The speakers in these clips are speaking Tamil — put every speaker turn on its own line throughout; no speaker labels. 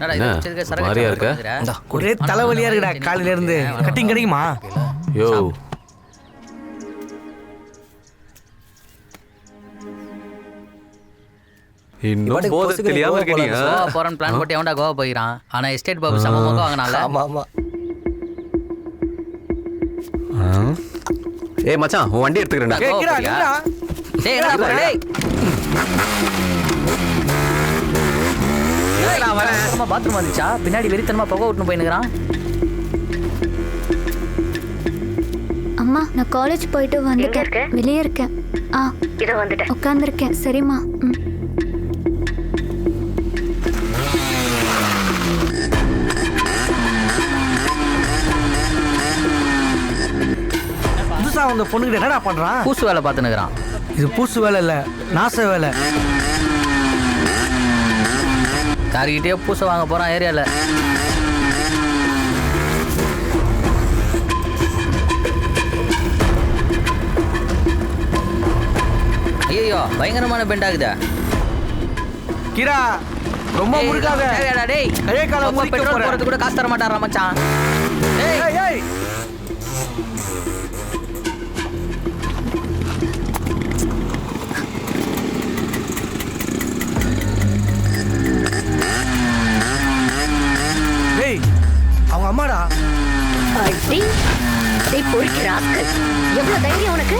மாதிரியா இருக்க?
ஒரே தலைவலியா இருக்குடா காலையில இருந்து. கட்டிங் கிடைக்குமா?
யோ இன்னும் போதை தெரியாம இருக்கீங்க.
கோவா போறேன்னு பிளான் போட்டு எவன்டா கோவா போயிறான். ஆனா எஸ்டேட் பாபு சமமாக வாங்கினால.
ஆமா ஆமா.
ஏய் மச்சான் உன் வண்டி எடுத்துக்கிறேன்டா.
கேக்குறா நில்லா.
டேய் என்னடா போற டேய். ஏய் நான் வரேன். அம்மா பாத்ரூம் வந்துச்சா? பின்னாடி வெறித்தனமா புகை விட்டுன்னு போயினுக்குறான்.
அம்மா நான் காலேஜ் போயிட்டு வந்துட்டேன். வெளியே இருக்கேன். இதோ வந்துட்டேன். உட்கார்ந்திருக்கேன். சரிம்மா.
புதுசா வந்த பொண்ணுகிட்ட என்னடா பண்றான்?
பூசு வேலை பார்த்துனுக்குறான்.
இது பூசு வேலை இல்ல, நாச வேலை.
யாருக்கிட்டே பூசை வாங்க போறான் ஏரியால. ஐயோ பயங்கரமான பெண்ட் ஆகுதா.
கிரா ரொம்ப முறுக்காத.
டேய்
கைய கால முறுக்க
பெட்ரோல்
போற.
போறது கூட காசு தர மாட்டாரா மச்சான்.
ஏய் ஏய் ஏய் அவங்க அம்மாடா.
டேய் பொறுக்கிறாஸ்கள். எவ்வளவு தைரியம் உனக்கு?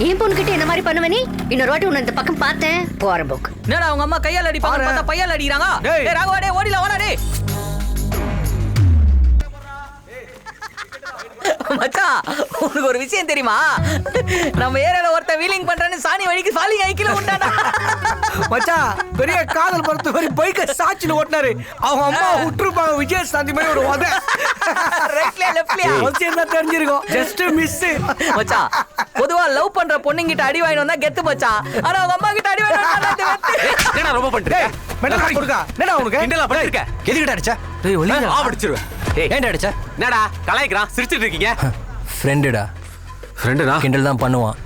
ஏன் பொண்ணுகிட்ட என்ன மாதிரி பண்ணுவ நீ? இன்னொரு வாட்டி உன்னை இந்த பக்கம் பார்த்தேன் போற போக்கு.
என்னடா அவங்க அம்மா கையால அடிப்பாங்க பார்த்தா பையால அடிக்கிறாங்க. டேய் ராகவா டேய் ஓடில வாடா டேய். மச்சான் உனக்கு ஒரு விஷயம் தெரியுமா? நம்ம ஏரியால ஒருத்த வீலிங் பண்றானே சாணி வழிக்கு ஃபாலிங் ஐக்கில உண்டாடா.
மச்சான் பெரிய காதல் படத்து மாதிரி பைக்க சாச்சில ஓட்டினாரு. அவங்க அம்மா விட்டுருப்பாங்க. விஜய் சாந்தி மாதிரி ஒரு வதை.
ரைட்ல லெஃப்ட்லயா
அவசியம் தான் தெரிஞ்சிருக்கும். Just miss.
மச்சான் பொதுவா லவ் பண்ற பொண்ணுங்கிட்ட அடி வாங்கிட்டு வந்தா கெத்து மச்சான். ஆனா அவங்க அம்மா கிட்ட அடி வாங்கிட்டு வந்தா
என்னடா ரொம்ப பண்றீங்க?
மெடல் கொடுக்கா. என்னடா உனக்கு?
கிண்டலா பண்ணிருக்க. எதுக்கிட்ட அடிச்ச?
டேய் ஒளிடா.
ஆவடிச்சிருவேன். டேய் ஏன்டா அடிச்ச? என்னடா கலாய்க்கறான் சிரிச்சிட்டு இருக்கீங்க?
ஃப்ரெண்டுடா.
ஃப்ரெண்டுனா
கிண்டல் தான் பண்ணுவான்.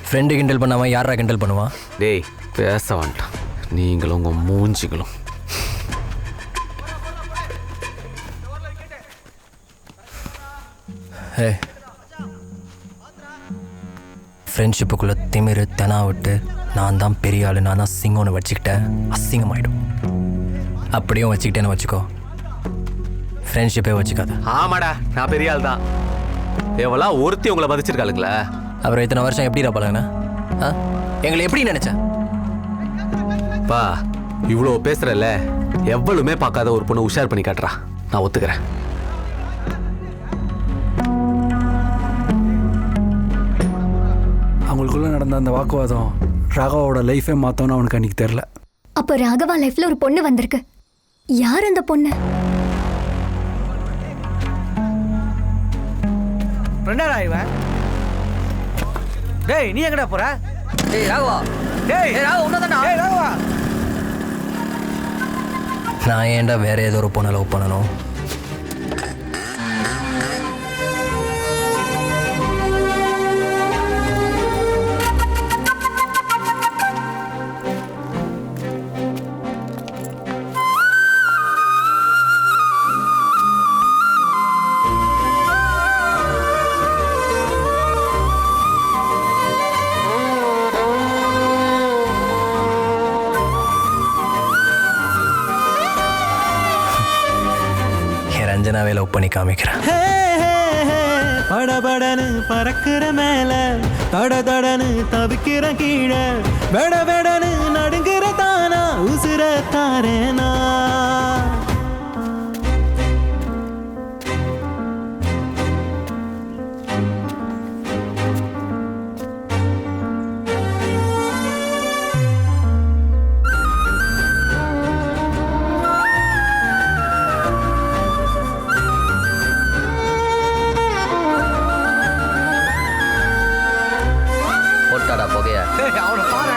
ஃப்ரெண்டு கிண்டல் பண்ணாம யாரா கிண்டல் பண்ணுவான்?
டேய் பேச வேண்டாம். நீங்களும் உங்க மூஞ்சிகளும்.
ஏய் ஃப்ரெண்ட்ஷிப்புக்குள்ள திமிரு தெனா விட்டு நான் தான் பெரிய ஆளு, நான் தான் சிங்கம்னு வச்சுக்கிட்டேன் அசிங்கமாயிடும். அப்படியும் வச்சுக்கிட்டேன்னு வச்சுக்கோ, ஃப்ரெண்ட்ஷிப்பே வச்சுக்காத.
ஆமாடா நான் பெரிய ஆள் தான். எவ்வளோ ஒருத்தி உங்களை பதிச்சிருக்காளுங்களா?
அப்புறம் இத்தனை வருஷம் எப்படிடா பழகுன? எங்களை எப்படி நினைச்ச?
பா இவ்வளோ பேசுறல, எவ்வளவுமே பார்க்காத ஒரு பொண்ணு உஷார் பண்ணி காட்டுறா. நான் ஒத்துக்கிறேன்.
அவங்களுக்குள்ள நடந்த அந்த வாக்குவாதம் ராகவாவோட லைஃபே மாத்தோன்னு அவனுக்கு அன்னைக்கு தெரியல.
அப்ப ராகவா லைஃப்ல ஒரு பொண்ணு வந்திருக்கு. யார் அந்த பொண்ணு?
ஃப்ரெண்டா இவன்? டேய் நீ எங்கடா போற?
டேய் ராகவா.
டேய்
ராகவா உன்னதானா?
டேய் ராகவா.
நான் ஏன்டா வேற ஏதோ ஒரு பொண்ணை லவ் பண்ணணும்? ரஞ்சனாவே லவ் பண்ணி காமிக்கிறேன்.
படபடனு பறக்கிற மேல தட தடனு தவிக்கிற கீழே வெட வெடனு நடுங்கிற தானா உசுர தாரேனா.
புகையா
அவனை பாரு.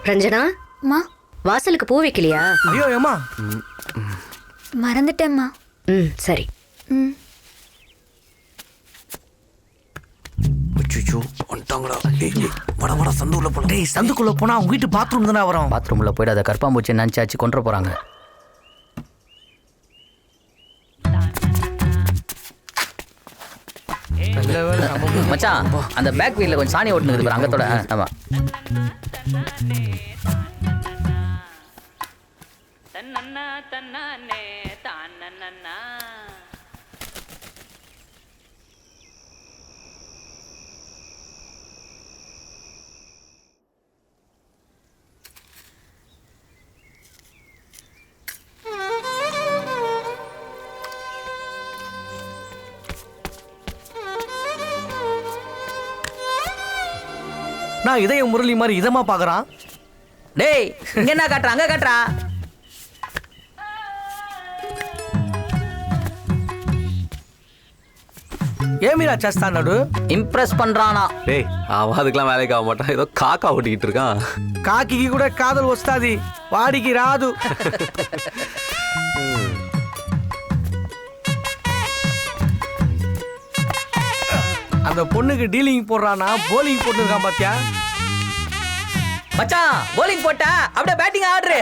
ரஞ்சனா
மா
வாசலுக்கு பூ வைக்கலையா?
ஐயோ ஏமா
மறந்துட்டேம்மா.
ம் சரி.
ம்.
அச்சோ வந்துட்டாங்களா? வட சந்துக்குள்ள போலாம். டேய் சந்துக்குள்ள போனா அவங்க வீட்டு பாத்ரூம் தானே வரும்.
பாத்ரூம்ல போயிட்டு அதை கற்பாம்பூச்சி நினச்சாச்சு கொண்டு போறாங்க. மச்சான் அந்த பேக் வீல்ல கொஞ்சம் சாணி ஓட்டுனுக்குது பாரு அங்கத்தோட. ஆமா
நான் இதய முரளி மாதிரி இதமா பாக்குறான்.
டேய் இங்க என்ன காட்டுற அங்க காட்டுறா.
ஏமிரா சஸ்தா நடு
இம்ப்ரெஸ் பண்றானா.
டேய் அவன் அதுக்கெல்லாம் வேலைக்கு ஆக மாட்டான். ஏதோ காக்கா ஓட்டிக்கிட்டு இருக்கான்.
காக்கிக்கு கூட காதல் வஸ்தாதி வாடிக்கு ராது. அந்த பொண்ணுக்கு டீலிங் போடுறானா போலிங் போட்டுருக்கான் பாத்தியா?
மச்சான் போலிங் போட்டா அப்படியே பேட்டிங் ஆடுற.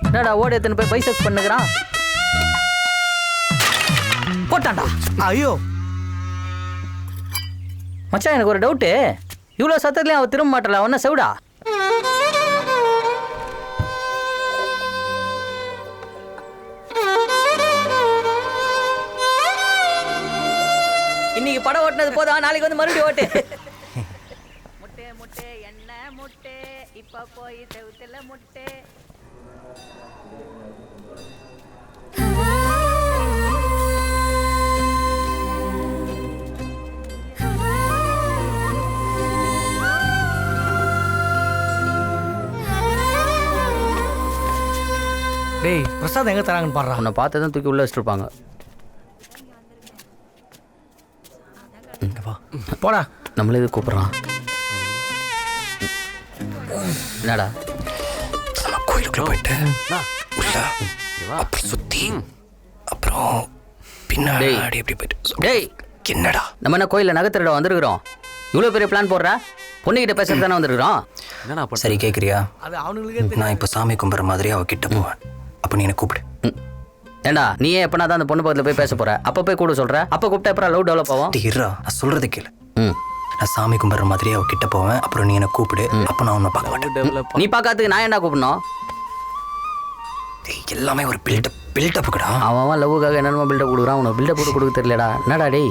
என்னடா ஓடி எத்தனை போய் பைசெக்ஸ் பண்ணுகிறான். போட்டான்டா.
ஐயோ
மச்சான் எனக்கு ஒரு டவுட்டு. இவ்வளோ சத்தத்துலயும் அவ திரும்ப மாட்டல. ஒன்னும் செவிடா. இன்னைக்கு படம் ஓட்டுனது போதா, நாளைக்கு வந்து மறுபடியும் ஓட்டு. முட்டை முட்டை எண்ணெய் முட்டை இப்ப போய் செவுத்துல முட்டை.
டேய் பிரசாத் எங்க தராங்கன்னு பாடுறான்.
உன்னை பார்த்ததும் தூக்கி உள்ள வச்சுருப்பாங்க.
போடா.
நம்மளே இது கூப்பிட்றான். என்னடா
நம்ம கோயிலுக்குள்ள போயிட்டு உள்ள அப்புறம் சுத்தி அப்புறம் பின்னாடி எப்படி போயிட்டு.
டேய்
என்னடா
நம்ம என்ன கோயிலில் நகத்திரட வந்திருக்கிறோம். இவ்வளோ பெரிய பிளான் போடுற. பொண்ணுகிட்ட பேசுறது தானே வந்திருக்கிறோம்.
என்னண்ணா பண்ண?
சரி கேட்குறியா?
அது அவனுங்களுக்கே
நான் இப்போ சாமி கும்பிட்ற மாதிரி அவ கிட்ட போவேன். அப்போ நீ என்ன கூப்பிடு.
ஏண்டா நீ ஏன் எப்பனா தான் அந்த பொண்ணு பக்கத்தில் போய் பேச போற? அப்போ போய் கூட சொல்ற. அப்போ கூப்பிட்ட அப்புறம் லவ் டெவலப் ஆகும்.
இருறா, நான் சொல்றது கேளு. நான் சாமி கும்பிட்ற மாதிரி அவ கிட்ட போவேன். அப்புறம் நீ என்ன கூப்பிடு. அப்போ நான் உன்னை பார்க்க மாட்டேன்.
நீ பார்க்காததுக்கு நான் ஏன்டா கூப்பிடணும்?
எல்லாமே ஒரு பில்டப்புக்குடா.
அவன் லவ்வுக்காக என்னென்னமோ பில்டப் கொடுக்குறான். உனக்கு பில்டப் போட்டு கொடுக்க தெரியலடா. என்னடா டேய்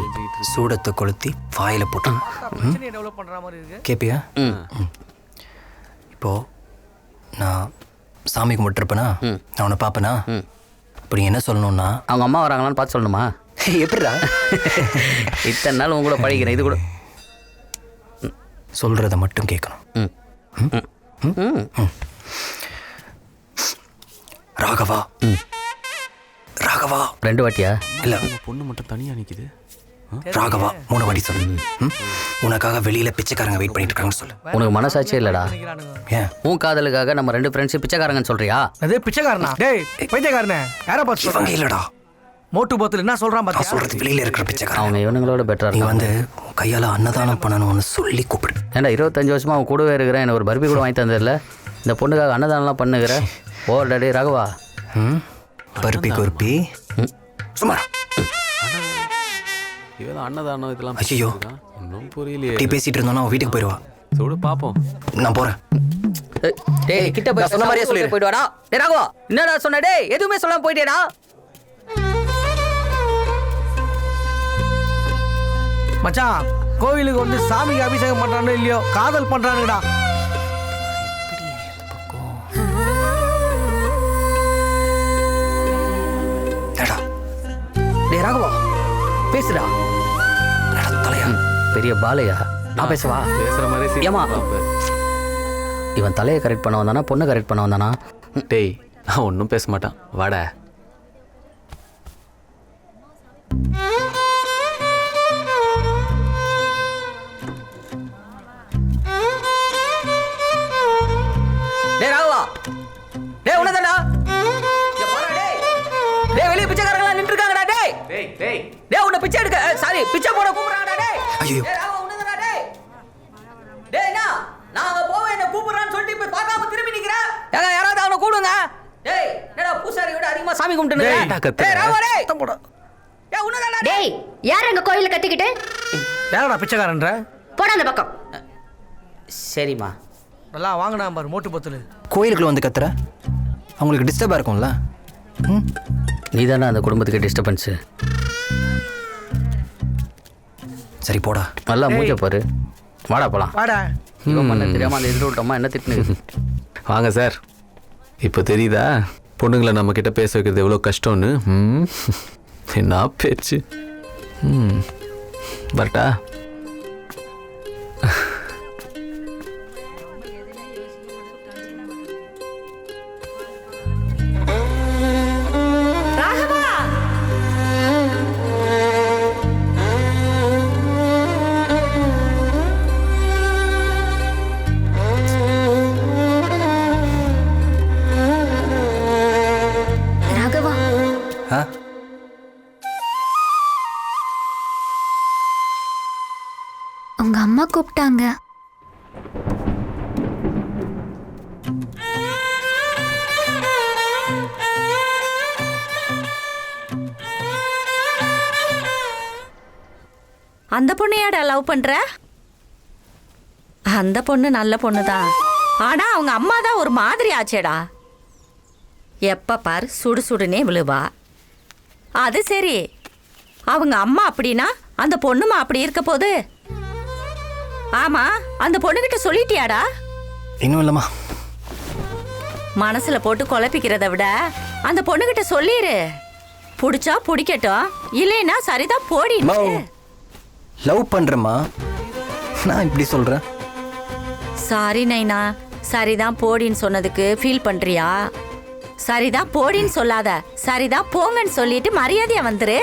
சூடத்தை கொளுத்தி வாயில போட்டு
பிரச்சனையை டெவலப் பண்ற மாதிரி இருக்கு.
கேப்பியா? இப்போ நான் சாமி கும்பிட்டுருப்பேனா, நான் உன்னை பார்ப்பேனா, இப்போ நீ என்ன சொல்லணும்னா
அவங்க அம்மா வராங்களான்னு பார்த்து சொல்லணுமா?
எப்படிடா?
இத்தனை நாள் உங்க கூட படிக்கிறேன். இது கூட
சொல்றத மட்டும் கேட்கணும். ராகவா, ராகவா.
2 வாட்டியா?
இல்ல
பொண்ணு மட்டும் தனியா நிக்குது.
ராகவா 3 வாட்டி சொல்லு. உனக்காக வெளியில பிச்சைக்காரங்க வெயிட் பண்ணிட்டு இருக்காங்கன்னு சொல்லு.
உனக்கு மனசாட்சியே இல்லடா.
ஏன்?
உன் காதலுக்காக நம்ம 2 ஃப்ரெண்ட்ஸ் பிச்சைக்காரங்கன்னு சொல்றியா?
அதே பிச்சைக்காரனா? டேய் பைத்தியக்காரனே, யாரை பார்த்து
இவங்க இல்லடா.
மோட்டு போத்துல என்ன சொல்றான்
நான்
பாத்தியா?
சொல்றது வெளியில இருக்கிற பிச்சைக்காரன்.
அவங்க இவனுங்களோட பெட்டரா
நீ
இருக்காங்க.
வந்து உன் கையால அன்னதானம் பண்ணணும்னு சொல்லி கூப்பிடு.
ஏன்டா 25 வருஷமா அவன் கூடவே இருக்கிறேன். எனக்கு ஒரு பர்பி கூட வாங்கி தந்ததில்ல. இந்த பொண்ணுக்காக அன்னதானம்லாம் பண்ணுகிற. ஓர் டே ராகவா.
பருப்பி குருப்பி சும்மா.
இவன் அன்னதானம் இதெல்லாம்
ஐயோ,
ஒன்றும் புரியலையே.
இப்படி பேசிட்டு இருந்தோம்னா அவன் வீட்டுக்கு போயிடுவா.
சொல்லு பாப்போம்.
நான் போறேன்.
டேய் கிட்ட போய்
சொன்ன மாதிரியே சொல்லிடு.
போயிட்டு வாடா. டேய் ராகவா, என்னடா சொன்ன? டேய் எதுவுமே சொல்லாம போயிட்டேடா.
மச்சான் கோவிலுக்கு வந்து சாமிக்கு அபிஷேகம் பண்றானோ இல்லையோ, காதல் பண்றானுங்கடா.
டேய் ராகவா பேசுடா.
தலையா
பெரிய பாலையா? நான் பேசவா?
பேசுற மாதிரி
ஏமா இவன் தலையை கரெக்ட் பண்ண வந்தானா பொண்ணை கரெக்ட் பண்ண வந்தானா?
டேய் நான் ஒன்றும் பேச மாட்டான். வாடா.
பூசாரி பிச்சை போட கூப்பிடுறாடா டேய்.
ஐயோ.
டேய் ராகவா உன்னதாடா டேய். டேய் என்ன நான் அங்க போவேன் என்ன கூப்பிடுறான்னு சொல்லிட்டு போய் பார்க்காம திரும்பி நிக்கிறேன். ஏங்க யாராவது அவனை கூடுங்க. டேய் என்னடா பூசாரி விட அதிகமா சாமி
டேய்,
கும்பிட்டுனே.
நான் கத்துறேன்.
டேய் ராகவா டேய்.
சத்தம் போட.
டேய் உன்னதாடா டேய்.
டேய் யார் அங்க கோயில்ல கத்திக்கிட்டு
யாரடா பிச்சைக்காரன்ற?
போடா அந்த பக்கம்.
சரிம்மா.
நல்லா வாங்கினா பாரு மோட்டு பொத்துல.
கோயிலுக்குள்ள வந்து கத்துற அவங்களுக்கு டிஸ்டர்பாக இருக்கும்ல. ம்
நீதானே அந்த குடும்பத்துக்கு டிஸ்டர்பன்ஸ்.
சரி போடா.
நல்லா மூஞ்ச பாரு. வாடா போலாம்.
வாடா.
இவன் பண்ண தெரியாம அந்த எதிர்த்து விட்டோமா என்ன திட்டுனது.
வாங்க சார். இப்போ தெரியுதா பொண்ணுங்களை நம்ம கிட்ட பேச வைக்கிறது எவ்வளோ கஷ்டம்னு? என்ன பேச்சு. வரட்டா?
ராகவா,
ஆ
உங்க அம்மா கூப்பிட்டாங்க.
அந்த பொண்ணையாடா லவ் பண்ற? அந்த பொண்ணு நல்ல பொண்ணு தான். ஆனா அவங்க அம்மா தான் ஒரு மாதிரி ஆச்சேடா. எப்ப பார் சுடு சுடுனே விழுவா. அது சரி, அவங்க அம்மா அப்படின்னா அந்த பொண்ணுமா அப்படி இருக்க போது? ஆமா, அந்த பொண்ணுகிட்ட சொல்லிட்டியாடா?
இன்னும் இல்லைம்மா.
மனசுல போட்டு குழப்பிக்கிறத விட அந்த பொண்ணுகிட்ட சொல்லிடு. பிடிச்சா பிடிக்கட்டும், இல்லைன்னா சரிதான் போடி.
லவ் பண்ணுறேம்மா, நான் இப்படி சொல்கிறேன்.
சாரி நைனா, சரிதான் போடின்னு சொன்னதுக்கு ஃபீல் பண்றியா? சரிதான் போடின்னு சொல்லாத, சரிதான் போங்கன்னு சொல்லிட்டு மரியாதையா வந்துரு.